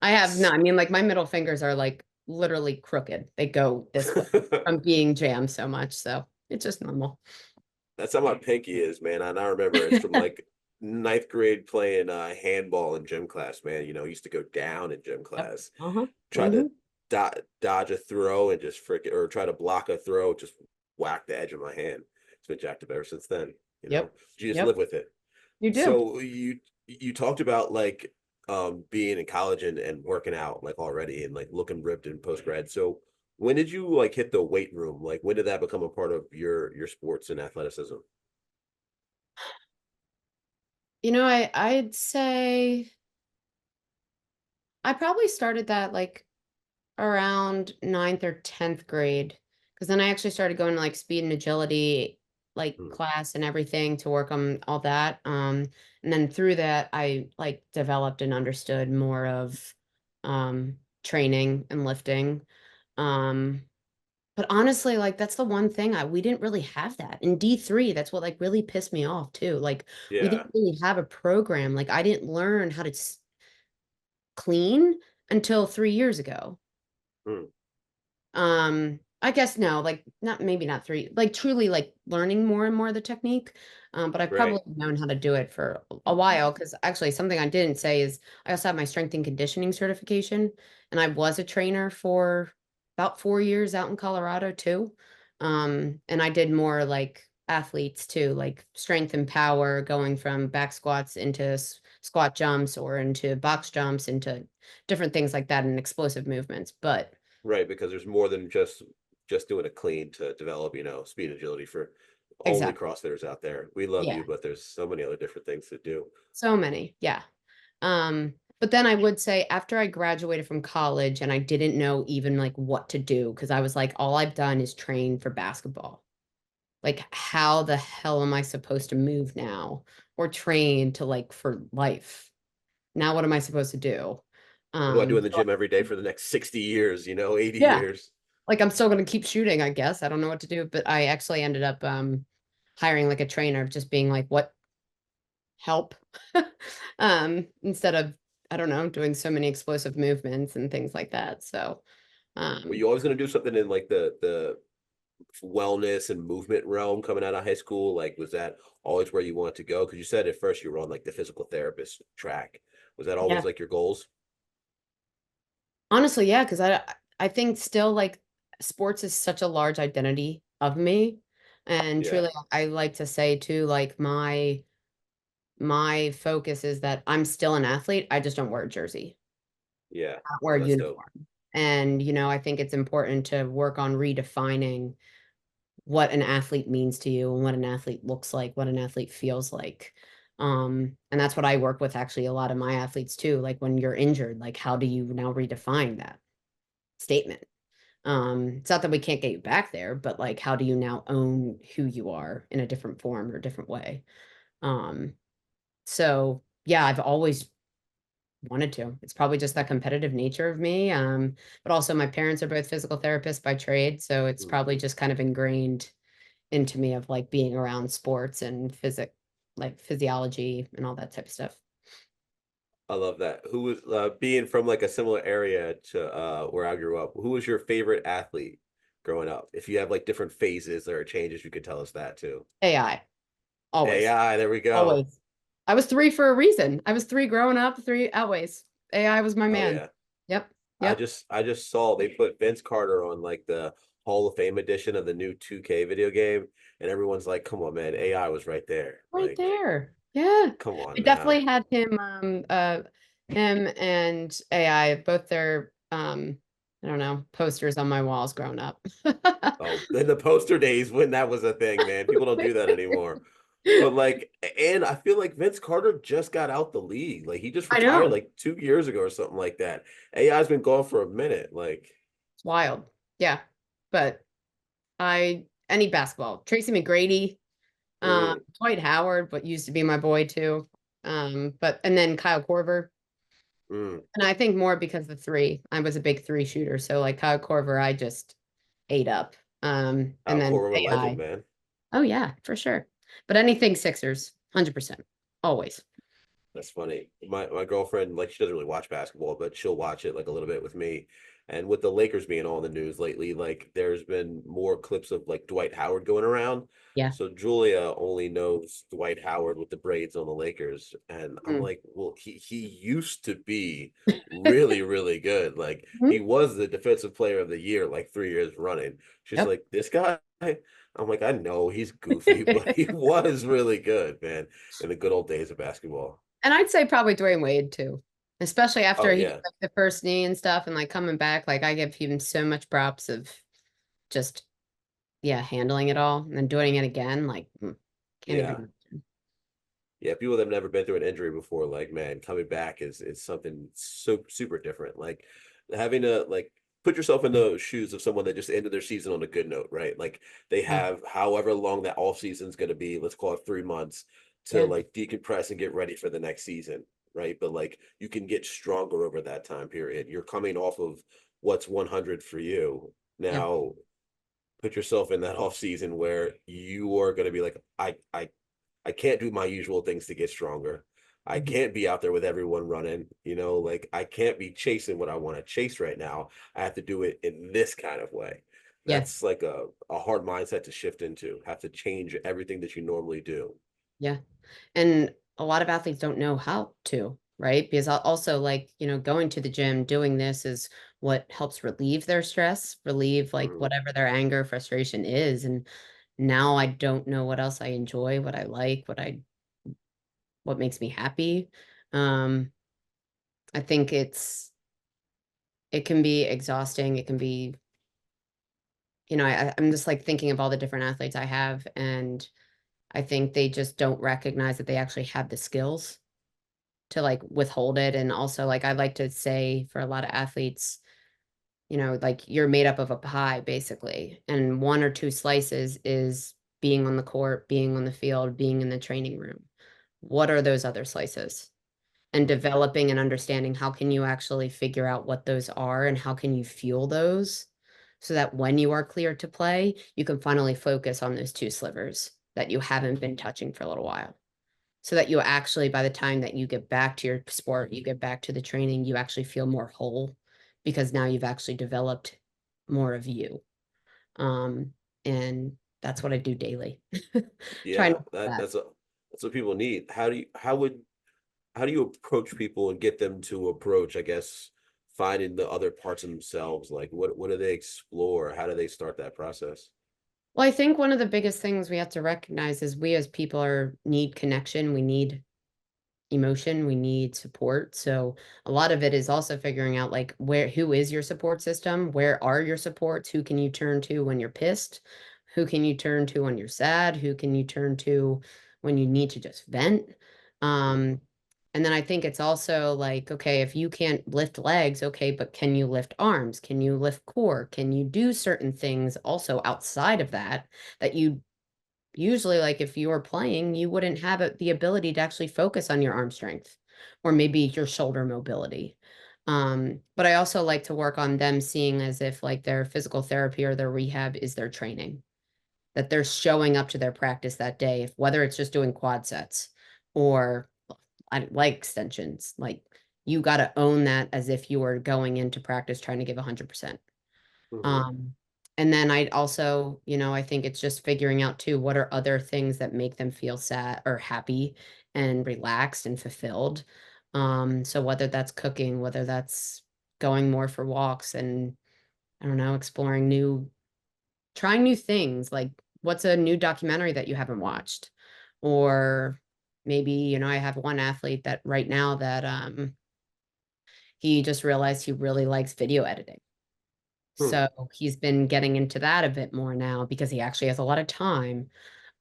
[SPEAKER 2] I have no, I mean, like my middle fingers are like literally crooked. They go this way from being jammed so much. So it's just normal.
[SPEAKER 1] That's how my pinky is, man. And I remember it's from like ninth grade playing handball in gym class, man. I used to go down in gym
[SPEAKER 2] Yep.
[SPEAKER 1] class,
[SPEAKER 2] Uh-huh.
[SPEAKER 1] try
[SPEAKER 2] Hmm.
[SPEAKER 1] to dodge a throw and just frick it, or try to block a throw, just whack the edge of my hand. It's been jacked up ever since then.
[SPEAKER 2] Yep.
[SPEAKER 1] You just live
[SPEAKER 2] Yep.
[SPEAKER 1] with it.
[SPEAKER 2] You do.
[SPEAKER 1] So you talked about like being in college and working out like already and like looking ripped in post grad. So when did you like hit the weight room? Like when did that become a part of your sports and athleticism?
[SPEAKER 2] I'd say I probably started that like around ninth or 10th grade. Because then I actually started going to like speed and agility like
[SPEAKER 1] Hmm.
[SPEAKER 2] class and everything to work on all that. And then through that I like developed and understood more of training and lifting. Um, but honestly, like that's the one thing we didn't really have that. In D3, that's what like really pissed me off too. Like we
[SPEAKER 1] Yeah.
[SPEAKER 2] didn't really have a program. Like I didn't learn how to clean until 3 years ago.
[SPEAKER 1] Hmm.
[SPEAKER 2] I guess no, like not maybe not three, like truly like learning more and more of the technique. But I've probably
[SPEAKER 1] Right.
[SPEAKER 2] known how to do it for a while because actually something I didn't say is I also have my strength and conditioning certification, and I was a trainer for about 4 years out in Colorado too. And I did more like athletes too, like strength and power, going from back squats into squat jumps or into box jumps into different things like that and explosive movements. But
[SPEAKER 1] Right, because there's more than just doing a clean to develop, speed and agility for only
[SPEAKER 2] exactly.
[SPEAKER 1] CrossFitters out there. We love
[SPEAKER 2] Yeah.
[SPEAKER 1] you, but there's so many other different things to do.
[SPEAKER 2] So many. Yeah. But then I would say after I graduated from college and I didn't know even like what to do because I was like, all I've done is train for basketball. Like, how the hell am I supposed to move now or train to like for life? Now, what am I supposed to do?
[SPEAKER 1] What do I do in the
[SPEAKER 2] So
[SPEAKER 1] gym every day for the next 60 years, 80
[SPEAKER 2] yeah,
[SPEAKER 1] years?
[SPEAKER 2] like I'm still gonna keep shooting, I guess. I don't know what to do, but I actually ended up hiring like a trainer, just being like, what help instead of I don't know doing so many explosive movements and things like that. So
[SPEAKER 1] Were
[SPEAKER 2] um
[SPEAKER 1] you always going to do something in like the wellness and movement realm coming out of high school? Like, was that always where you wanted to go? Because you said at first you were on like the physical therapist track. Was that always
[SPEAKER 2] yeah,
[SPEAKER 1] like your goals?
[SPEAKER 2] honestly, yeah, because I think still like sports is such a large identity of me, and
[SPEAKER 1] Yeah,
[SPEAKER 2] truly I like to say too, like my focus is that I'm still an athlete. I just don't wear a jersey.
[SPEAKER 1] yeah.
[SPEAKER 2] I don't wear
[SPEAKER 1] Oh,
[SPEAKER 2] a
[SPEAKER 1] that's dope.
[SPEAKER 2] uniform. And I think it's important to work on redefining what an athlete means to you and what an athlete looks like, what an athlete feels like. And that's what I work with actually a lot of my athletes too. Like when you're injured, like how do you now redefine that statement? It's not that we can't get you back there, but like how do you now own who you are in a different form or a different way? Um, so yeah, I've always wanted to. It's probably just that competitive nature of me. But also my parents are both physical therapists by trade, so it's
[SPEAKER 1] Hmm.
[SPEAKER 2] probably just kind of ingrained into me of like being around sports and like physiology and all that type of stuff.
[SPEAKER 1] I love that. Who was being from like a similar area to where I grew up? Who was your favorite athlete growing up? If you have like different phases or changes, you could tell us that too.
[SPEAKER 2] AI, always,
[SPEAKER 1] AI, there we go.
[SPEAKER 2] always. I was three for a reason. I was three growing up, three always. AI was my
[SPEAKER 1] Oh
[SPEAKER 2] man.
[SPEAKER 1] yeah.
[SPEAKER 2] Yep,
[SPEAKER 1] I
[SPEAKER 2] yep.
[SPEAKER 1] just I just saw they put Vince Carter on like the Hall of Fame edition of the new 2K video game, and everyone's like, "Come on, man, AI was right there."
[SPEAKER 2] Right
[SPEAKER 1] Like,
[SPEAKER 2] there. Yeah.
[SPEAKER 1] come on
[SPEAKER 2] I
[SPEAKER 1] now.
[SPEAKER 2] definitely had him and AI, both their I don't know, posters on my walls growing up.
[SPEAKER 1] Oh, in the poster days when that was a thing, man. People don't do that anymore. But like, and I feel like Vince Carter just got out the league. Like he just
[SPEAKER 2] I
[SPEAKER 1] retired
[SPEAKER 2] know.
[SPEAKER 1] like 2 years ago or something like that. AI's been gone for a minute. Like,
[SPEAKER 2] It's wild. Yeah. But any basketball. Tracy McGrady,
[SPEAKER 1] mm,
[SPEAKER 2] Dwight Howard, but used to be my boy too. And then Kyle Korver.
[SPEAKER 1] mm,
[SPEAKER 2] And I think more because the three. I was a big three shooter. So like Kyle Korver, I just ate up. And
[SPEAKER 1] Al
[SPEAKER 2] then
[SPEAKER 1] Corver, a legend,
[SPEAKER 2] AI.
[SPEAKER 1] man.
[SPEAKER 2] Oh yeah, for sure. But anything Sixers, 100%. Always.
[SPEAKER 1] That's funny. My girlfriend, like, she doesn't really watch basketball, but she'll watch it like a little bit with me. And with the Lakers being all in the news lately, like there's been more clips of like Dwight Howard going around.
[SPEAKER 2] Yeah.
[SPEAKER 1] So Julia only knows Dwight Howard with the braids on the Lakers. And I'm
[SPEAKER 2] Mm.
[SPEAKER 1] like, well, he used to be really, really good. Like he
[SPEAKER 2] Mhm.
[SPEAKER 1] was the defensive player of the year like 3 years running. She's
[SPEAKER 2] Yep.
[SPEAKER 1] like, this guy. I'm like, I know he's goofy, but he was really good, man, in the good old days of basketball.
[SPEAKER 2] And I'd say probably Dwayne Wade too, especially after
[SPEAKER 1] Oh
[SPEAKER 2] he did
[SPEAKER 1] yeah,
[SPEAKER 2] like, the first knee and stuff and like coming back. Like I give him so much props of just, yeah, handling it all and then doing it again. Like, can't
[SPEAKER 1] yeah.
[SPEAKER 2] even.
[SPEAKER 1] Yeah, people that have never been through an injury before, like man, coming back is something so super different. Like having to like put yourself in the shoes of someone that just ended their season on a good note, right? Like they
[SPEAKER 2] Yeah.
[SPEAKER 1] have however long that off season is going to be, let's call it 3 months to
[SPEAKER 2] Yeah.
[SPEAKER 1] like decompress and get ready for the next season, right? But like you can get stronger over that time period. You're coming off of what's 100 for you.
[SPEAKER 2] Yep.
[SPEAKER 1] Now put yourself in that off season where you are going to be like, I can't do my usual things to get stronger. I
[SPEAKER 2] Mhm.
[SPEAKER 1] can't be out there with everyone running, like I can't be chasing what I want to chase right now. I have to do it in this kind of way.
[SPEAKER 2] Yeah.
[SPEAKER 1] That's like a hard mindset to shift into, have to change everything that you normally do.
[SPEAKER 2] Yeah. And a lot of athletes don't know how to, right? Because also, like, going to the gym, doing this is what helps relieve their stress, relieve like
[SPEAKER 1] Mhm.
[SPEAKER 2] whatever their anger, frustration is. And now I don't know what else I enjoy, what I like, what makes me happy. Um, I think it can be exhausting. It can be, I'm just like thinking of all the different athletes I have, and I think they just don't recognize that they actually have the skills to like withhold it. And also, like, I like to say for a lot of athletes, like you're made up of a pie basically, and one or two slices is being on the court, being on the field, being in the training room. What are those other slices? And developing and understanding how can you actually figure out what those are and how can you fuel those so that when you are clear to play, you can finally focus on those two slivers that you haven't been touching for a little while. So that you actually, by the time that you get back to your sport, you get back to the training, you actually feel more whole because now you've actually developed more of you. Um, and that's what I do daily. Trying
[SPEAKER 1] Yeah,
[SPEAKER 2] to
[SPEAKER 1] that
[SPEAKER 2] that.
[SPEAKER 1] that's what people need. How do you approach people and get them to approach, I guess, finding the other parts of themselves? Like what do they explore? How do they start that process?
[SPEAKER 2] Well, I think one of the biggest things we have to recognize is we as people need connection. We need emotion, we need support. So a lot of it is also figuring out like who is your support system? Where are your supports? Who can you turn to when you're pissed? Who can you turn to when you're sad? Who can you turn to when you need to just vent?
[SPEAKER 1] Mhm.
[SPEAKER 2] Um, and then I think it's also like, okay, if you can't lift legs, okay, but can you lift arms? Can you lift core? Can you do certain things also outside of that you usually, like, if you were playing, you wouldn't have the ability to actually focus on your arm strength or maybe your shoulder mobility. But I also like to work on them seeing as if like their physical therapy or their rehab is their training, that they're showing up to their practice that day, if whether it's just doing quad sets or leg extensions, like you got to own that as if you were going into practice trying to give 100%.
[SPEAKER 1] Mhm.
[SPEAKER 2] Um, and then I also, I think it's just figuring out too, what are other things that make them feel sad or happy and relaxed and fulfilled. So whether that's cooking, whether that's going more for walks and I don't know, trying new things, like what's a new documentary that you haven't watched? Or maybe, I have one athlete that right now that he just realized he really likes video editing.
[SPEAKER 1] Hmm.
[SPEAKER 2] So he's been getting into that a bit more now because he actually has a lot of time.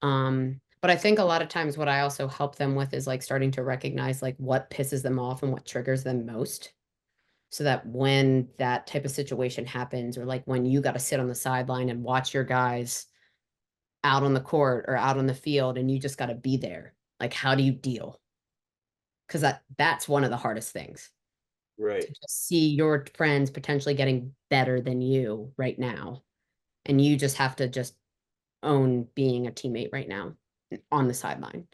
[SPEAKER 2] But I think a lot of times what I also help them with is like starting to recognize like what pisses them off and what triggers them most. So that when that type of situation happens, or like when you got to sit on the sideline and watch your guys out on the court or out on the field and you just got to be there, like how do you deal? Because that's one of the hardest things,
[SPEAKER 1] Right.
[SPEAKER 2] to just see your friends potentially getting better than you right now. And you just have to just own being a teammate right now on the sideline.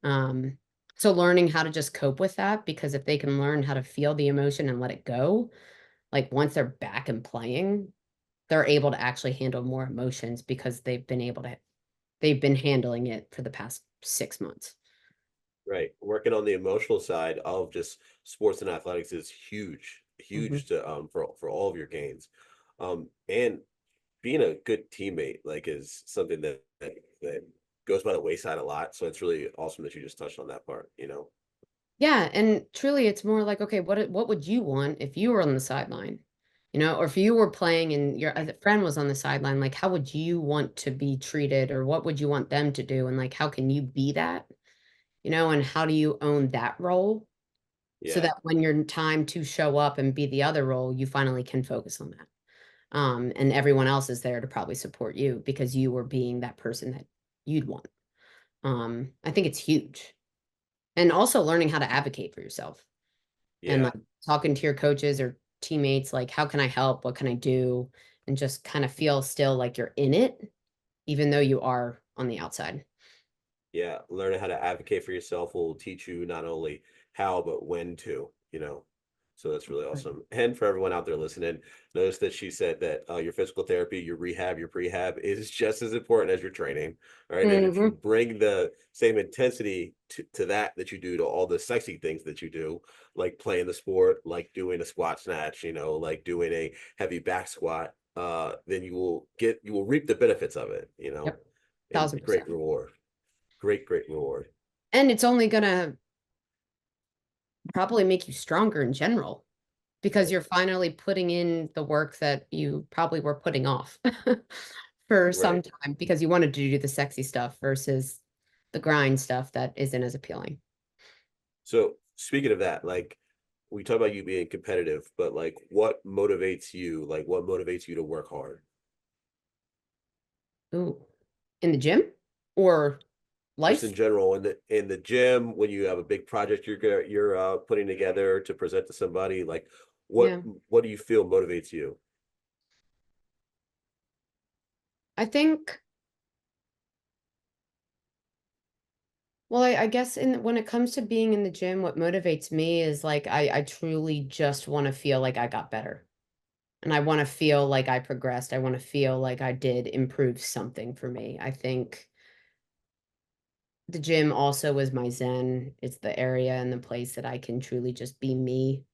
[SPEAKER 2] Um, so learning how to just cope with that, because if they can learn how to feel the emotion and let it go, like once they're back and playing, they're able to actually handle more emotions because they've been handling it for the past 6 months.
[SPEAKER 1] Right. Working on the emotional side of just sports and athletics is huge,
[SPEAKER 2] Mhm.
[SPEAKER 1] huge to for all of your gains. And being a good teammate like is something that goes by the wayside a lot. So it's really awesome that you just touched on that part.
[SPEAKER 2] Yeah, and truly it's more like, okay, what would you want if you were on the sideline? Or if you were playing and your other friend was on the sideline, like how would you want to be treated or what would you want them to do? And like how can you be that? and how do you own that role so
[SPEAKER 1] Yeah.
[SPEAKER 2] that when you're time to show up and be the other role, you finally can focus on that. And everyone else is there to probably support you because you were being that person that you'd want. I think it's huge. And also learning how to advocate for yourself and like
[SPEAKER 1] Yeah.
[SPEAKER 2] talking to your coaches or teammates, like, how can I help? What can I do? And just kind of feel still like you're in it, even though you are on the outside.
[SPEAKER 1] Yeah, learning how to advocate for yourself will teach you not only how, but when to, So that's really awesome. And for everyone out there listening, notice that she said that your physical therapy, your rehab, your prehab is just as important as your training. All right. And if you
[SPEAKER 2] Hmm.
[SPEAKER 1] bring the same intensity to that you do to all the sexy things that you do, like playing the sport, like doing a squat snatch, like doing a heavy back squat, then you will reap the benefits of it,
[SPEAKER 2] Yep.
[SPEAKER 1] and
[SPEAKER 2] Thousand
[SPEAKER 1] great
[SPEAKER 2] percent.
[SPEAKER 1] reward. Great, great reward.
[SPEAKER 2] And it's only gonna probably make you stronger in general because
[SPEAKER 1] Right.
[SPEAKER 2] you're finally putting in the work that you probably were putting off for
[SPEAKER 1] Right.
[SPEAKER 2] some time because you wanted to do the sexy stuff versus the grind stuff that isn't as appealing.
[SPEAKER 1] So speaking of that, like we talk about you being competitive, but like what motivates you? Like what motivates you to work hard?
[SPEAKER 2] Ooh, in the gym or
[SPEAKER 1] Just in
[SPEAKER 2] life?
[SPEAKER 1] general, in the gym, when you have a big project you're putting together to present to somebody, like what
[SPEAKER 2] Yeah.
[SPEAKER 1] what do you feel motivates you?
[SPEAKER 2] I think, well, I guess in when it comes to being in the gym, what motivates me is like I truly just want to feel like I got better. And I want to feel like I progressed. I want to feel like I did improve something for me. I think the gym also was my zen. It's the area and the place that I can truly just be me.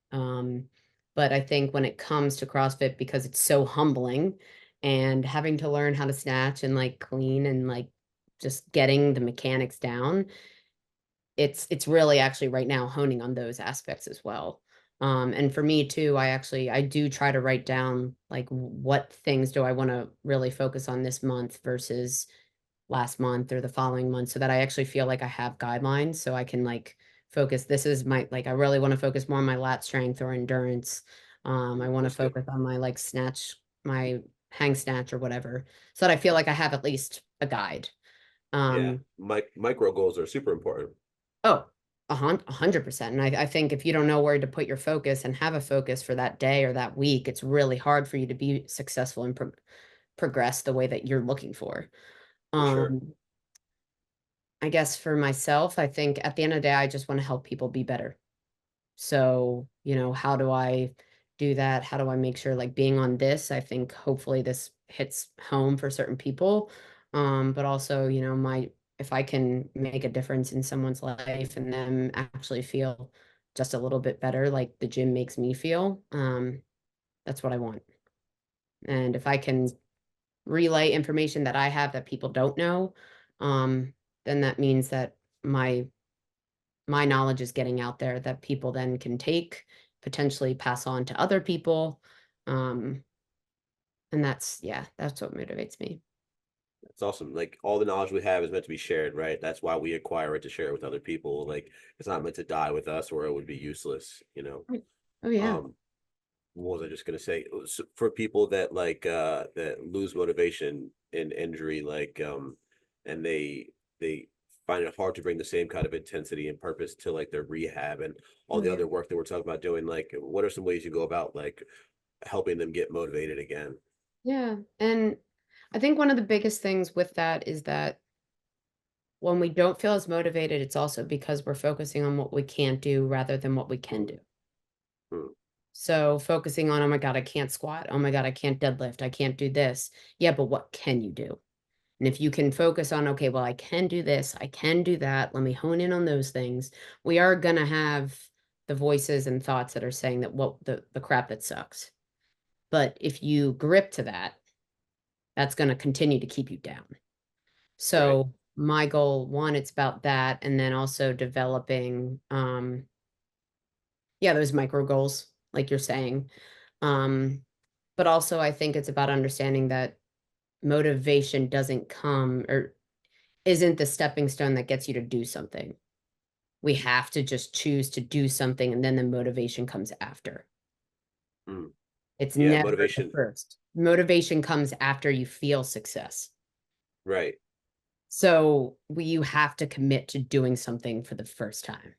[SPEAKER 2] But I think when it comes to CrossFit, because it's so humbling and having to learn how to snatch and like clean and like just getting the mechanics down, it's really actually right now honing on those aspects as well. And for me too, I do try to write down like what things do I want to really focus on this month versus last month or the following month so that I actually feel like I have guidelines so I can like focus. This is my like I really want to focus more on my lat strength or endurance. I want to
[SPEAKER 1] That's good.
[SPEAKER 2] focus on my like snatch, my hang snatch or whatever, so that I feel like I have at least a guide.
[SPEAKER 1] Yeah.
[SPEAKER 2] Um,
[SPEAKER 1] Micro goals are super important.
[SPEAKER 2] oh, 100%. And I think if you don't know where to put your focus and have a focus for that day or that week, it's really hard for you to be successful and progress the way that you're looking for.
[SPEAKER 1] For sure.
[SPEAKER 2] Um, I guess for myself, I think at the end of the day, I just want to help people be better. So, how do I do that? How do I make sure like being on this, I think hopefully this hits home for certain people. But also, if I can make a difference in someone's life and them actually feel just a little bit better, like the gym makes me feel, that's what I want. And if I can relay information that I have that people don't know, um, then that means that my knowledge is getting out there that people then can take, potentially pass on to other people. Um, and yeah, that's what motivates me.
[SPEAKER 1] It's awesome. Like all the knowledge we have is meant to be shared, right? That's why we acquire it to share it with other people. Like it's not meant to die with us or it would be useless.
[SPEAKER 2] Right. Oh yeah.
[SPEAKER 1] Um, what was I just gonna say? For people that that lose motivation in injury, and they find it hard to bring the same kind of intensity and purpose to like their rehab and all
[SPEAKER 2] Oh
[SPEAKER 1] the
[SPEAKER 2] yeah.
[SPEAKER 1] other work that we're talking about doing. Like, what are some ways you go about like helping them get motivated again?
[SPEAKER 2] Yeah. And I think one of the biggest things with that is that when we don't feel as motivated, it's also because we're focusing on what we can't do rather than what we can
[SPEAKER 1] Mm,
[SPEAKER 2] do.
[SPEAKER 1] mm,
[SPEAKER 2] So focusing on, oh my God, I can't squat. Oh my God, I can't deadlift. I can't do this. Yeah, but what can you do? And if you can focus on, okay, well, I can do this, I can do that, let me hone in on those things, we are going to have the voices and thoughts that are saying that what the crap that sucks. But if you grip to that, that's going to continue to keep you down.
[SPEAKER 1] right.
[SPEAKER 2] So my goal, one, it's about that. And then also developing, yeah, those micro goals, like you're saying. Um, but also I think it's about understanding that motivation doesn't come or isn't the stepping stone that gets you to do something. We have to just choose to do something and then the motivation comes after.
[SPEAKER 1] Mm.
[SPEAKER 2] It's
[SPEAKER 1] Yeah,
[SPEAKER 2] never the
[SPEAKER 1] motivation.
[SPEAKER 2] first. Motivation comes after you feel success.
[SPEAKER 1] Right.
[SPEAKER 2] So you have to commit to doing something for the first time,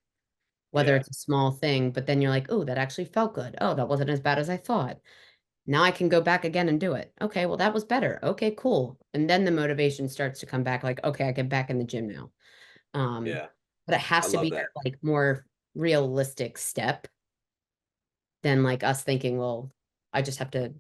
[SPEAKER 2] whether
[SPEAKER 1] Yeah.
[SPEAKER 2] it's a small thing, but then you're like, oh, that actually felt good. Oh, that wasn't as bad as I thought. Now I can go back again and do it. Okay, well, that was better. Okay, cool. And then the motivation starts to come back like, okay, I get back in the gym now. Um,
[SPEAKER 1] Yeah.
[SPEAKER 2] but it
[SPEAKER 1] I
[SPEAKER 2] has to
[SPEAKER 1] love
[SPEAKER 2] be
[SPEAKER 1] that.
[SPEAKER 2] that like more realistic step than like us thinking, well, I just have to,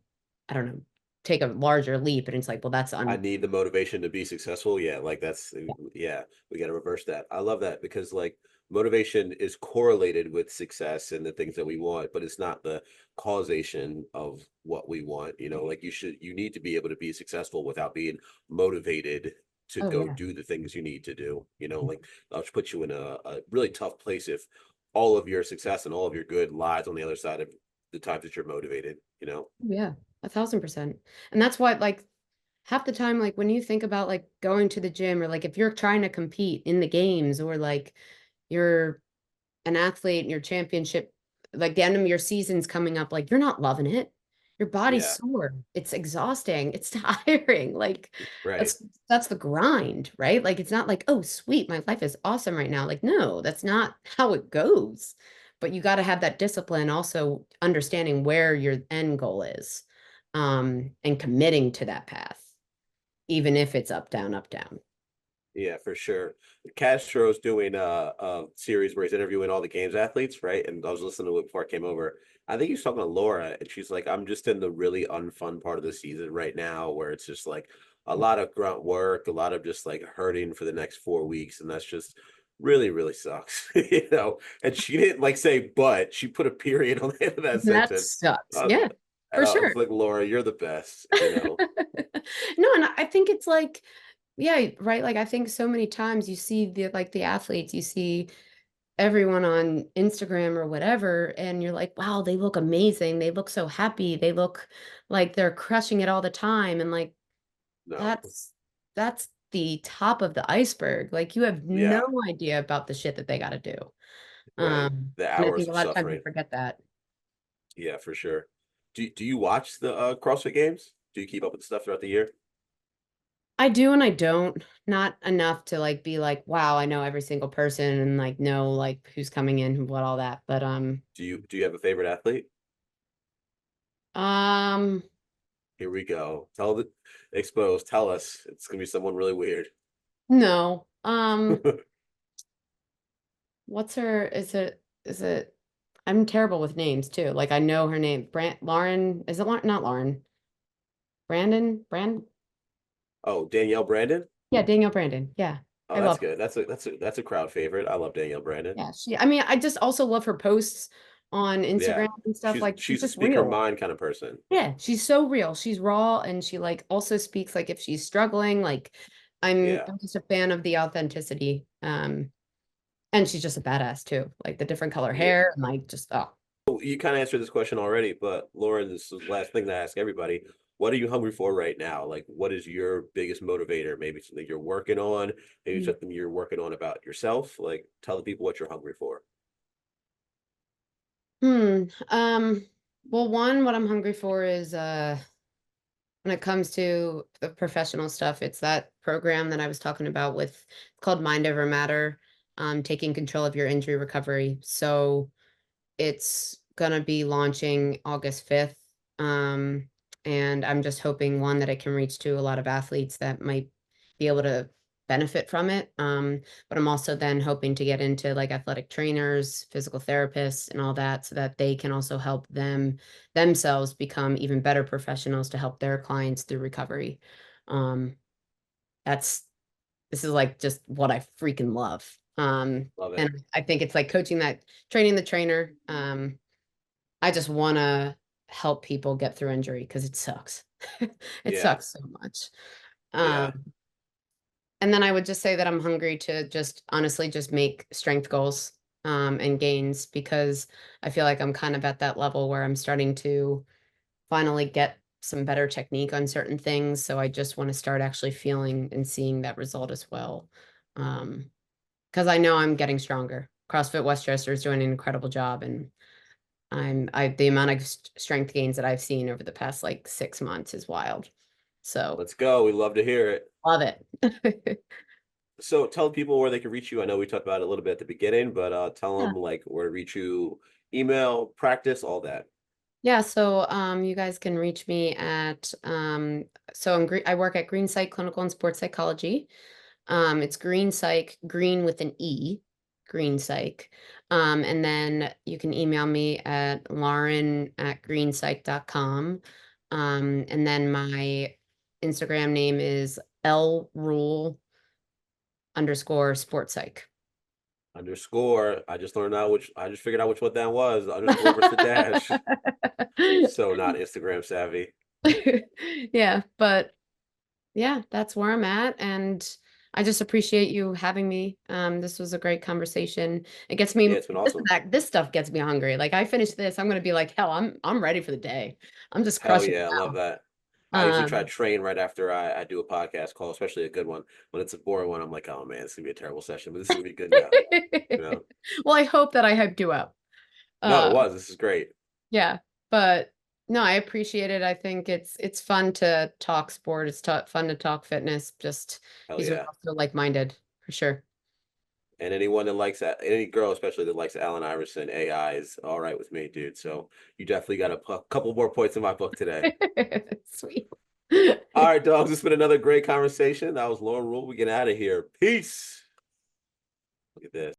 [SPEAKER 2] I don't know, take a larger leap. And it's like, well, that's
[SPEAKER 1] I
[SPEAKER 2] un
[SPEAKER 1] need the motivation to be successful. Yeah, like that's
[SPEAKER 2] yeah.
[SPEAKER 1] yeah, we got to reverse that. I love that because like motivation is correlated with success and the things that we want, but it's not the causation of what we want. Like you need to be able to be successful without being motivated to
[SPEAKER 2] Oh
[SPEAKER 1] go
[SPEAKER 2] yeah.
[SPEAKER 1] do the things you need to do. Like I'll just put you in a really tough place if all of your success and all of your good lies on the other side of the times that you're motivated.
[SPEAKER 2] Yeah, 1,000%. And that's why like half the time, like when you think about like going to the gym or like if you're trying to compete in the games or like you're an athlete and your championship, like the end of your season's coming up, like you're not loving it. Your body's
[SPEAKER 1] Yeah,
[SPEAKER 2] sore. It's exhausting. It's tiring. Like
[SPEAKER 1] right.
[SPEAKER 2] that's that's the grind, right? Like it's not like, oh, sweet, my life is awesome right now. Like, no, that's not how it goes. But you got to have that discipline, also understanding where your end goal is, and committing to that path, even if it's up, down, up, down.
[SPEAKER 1] Yeah, for sure. Castro's doing a series where he's interviewing all the games athletes, right? And I was listening to it before I came over. I think he's talking to Laura, and she's like, "I'm just in the really unfun part of the season right now, where it's just like a lot of grunt work, a lot of just like hurting for the next 4 weeks, and that's just really, really sucks, And she didn't like say, but she put a period on the end of that
[SPEAKER 2] That
[SPEAKER 1] sentence.
[SPEAKER 2] sucks.
[SPEAKER 1] Uh,
[SPEAKER 2] Yeah,
[SPEAKER 1] and
[SPEAKER 2] for
[SPEAKER 1] I was
[SPEAKER 2] sure.
[SPEAKER 1] like, Laura, you're the best.
[SPEAKER 2] No, and I think it's like, yeah, right. Like I think so many times you see the like the athletes, you see everyone on Instagram or whatever, and you're like, wow, they look amazing. They look so happy. They look like they're crushing it all the time. And like
[SPEAKER 1] No,
[SPEAKER 2] that's the top of the iceberg. Like you have no
[SPEAKER 1] yeah,
[SPEAKER 2] idea about the shit that they got to do.
[SPEAKER 1] right. The
[SPEAKER 2] And I
[SPEAKER 1] hours
[SPEAKER 2] think a
[SPEAKER 1] of
[SPEAKER 2] lot of times we
[SPEAKER 1] suffering.
[SPEAKER 2] forget that.
[SPEAKER 1] Yeah, for sure. Do you watch the CrossFit games? Do you keep up with stuff throughout the year?
[SPEAKER 2] I do and I don't. Not enough to like be like, wow, I know every single person and like know like who's coming in, who what all that. But
[SPEAKER 1] Do you have a favorite athlete?
[SPEAKER 2] um
[SPEAKER 1] Here we go. Expose. Tell us. It's gonna be someone really weird.
[SPEAKER 2] no. What's her is it I'm terrible with names too. Like I know her name. Lauren, is it Lauren? Not Lauren. Brand?
[SPEAKER 1] Oh, Danielle Brandon.
[SPEAKER 2] Yeah, Danielle Brandon. Yeah.
[SPEAKER 1] Oh,
[SPEAKER 2] I
[SPEAKER 1] that's
[SPEAKER 2] love her.
[SPEAKER 1] good. That's a crowd favorite. I love Danielle Brandon.
[SPEAKER 2] Yeah, I mean, I just also love her posts on
[SPEAKER 1] Yeah,
[SPEAKER 2] Instagram and stuff.
[SPEAKER 1] she's
[SPEAKER 2] Like she's
[SPEAKER 1] she's a
[SPEAKER 2] just
[SPEAKER 1] speak her
[SPEAKER 2] real.
[SPEAKER 1] mind kind of person.
[SPEAKER 2] Yeah, she's so real. She's raw and she like also speaks like if she's struggling, like
[SPEAKER 1] Yeah,
[SPEAKER 2] I'm just a fan of the authenticity. And she's just a badass too. Like the different color
[SPEAKER 1] yeah.
[SPEAKER 2] hair and like just oh.
[SPEAKER 1] Well, you kind of answered this question already, but Lauren, this is the last thing to ask everybody. What are you hungry for right now? Like, what is your biggest motivator? Maybe something you're working on, maybe something you're working on about yourself. Like, tell the people what you're hungry for.
[SPEAKER 2] Hmm. Well, one, what I'm hungry for is when it comes to the professional stuff, it's that program that I was talking about with it's called Mind Over Matter, taking control of your injury recovery. So it's gonna be launching August 5th. And I'm just hoping one that I can reach to a lot of athletes that might be able to benefit from it. But I'm also then hoping to get into like athletic trainers, physical therapists, and all that so that they can also help themselves become even better professionals to help their clients through recovery. Um, that's this is like just what I freaking love.
[SPEAKER 1] Love
[SPEAKER 2] And
[SPEAKER 1] it.
[SPEAKER 2] I think it's like coaching that, training the trainer. I just want to help people get through injury because it sucks. It
[SPEAKER 1] Yeah,
[SPEAKER 2] sucks so much.
[SPEAKER 1] yeah,
[SPEAKER 2] And then I would just say that I'm hungry to just honestly just make strength goals and gains because I feel like I'm kind of at that level where I'm starting to finally get some better technique on certain things. So I just want to start actually feeling and seeing that result as well. Because I know I'm getting stronger. CrossFit Westchester is doing an incredible job, and the amount of strength gains that I've seen over the past like 6 months is wild. So
[SPEAKER 1] Let's go. We love to hear it.
[SPEAKER 2] love it.
[SPEAKER 1] So tell people where they can reach you. I know we talked about it a little bit at the beginning, but tell
[SPEAKER 2] Yeah.
[SPEAKER 1] them like where to reach you, email, practice, all that.
[SPEAKER 2] Yeah, so you guys can reach me at I work at Green Psych Clinical and Sports Psychology. It's Green Psych, green with an E, Green Psych. And then you can email me at lauren@greenpsych.com. And then my Instagram name is L Rule underscore sports psych.
[SPEAKER 1] Underscore. I just figured out which one that was. Underscore versus the dash. So not Instagram savvy.
[SPEAKER 2] Yeah, but yeah, that's where I'm at. And I just appreciate you having me. This was a great conversation. It gets
[SPEAKER 1] Yeah,
[SPEAKER 2] me
[SPEAKER 1] it's been awesome.
[SPEAKER 2] this stuff gets me hungry. Like I finish this, I'm gonna be like, hell, I'm ready for the day. I'm just
[SPEAKER 1] Hell
[SPEAKER 2] crushing
[SPEAKER 1] yeah, I love
[SPEAKER 2] it
[SPEAKER 1] that. I usually
[SPEAKER 2] now.
[SPEAKER 1] try to train right after I do a podcast call, especially a good one. When it's a boring one, I'm like, oh man, it's gonna be a terrible session, but this is gonna be good now. You know?
[SPEAKER 2] Well, I hope that I hyped you up.
[SPEAKER 1] No, it
[SPEAKER 2] Uh,
[SPEAKER 1] was. This is great.
[SPEAKER 2] yeah, but no, I appreciate it. I think it's fun to talk sport. It's fun to talk fitness. Just
[SPEAKER 1] Hell
[SPEAKER 2] because we're
[SPEAKER 1] yeah.
[SPEAKER 2] also like-minded for sure.
[SPEAKER 1] And anyone that likes that, any girl especially that likes Allen Iverson, AI is all right with me, dude. So you definitely got a couple more points in my book today.
[SPEAKER 2] Sweet.
[SPEAKER 1] All right, dogs. It's been another great conversation. That was Lauren Ruhl. We get out of here. Peace. Look at this.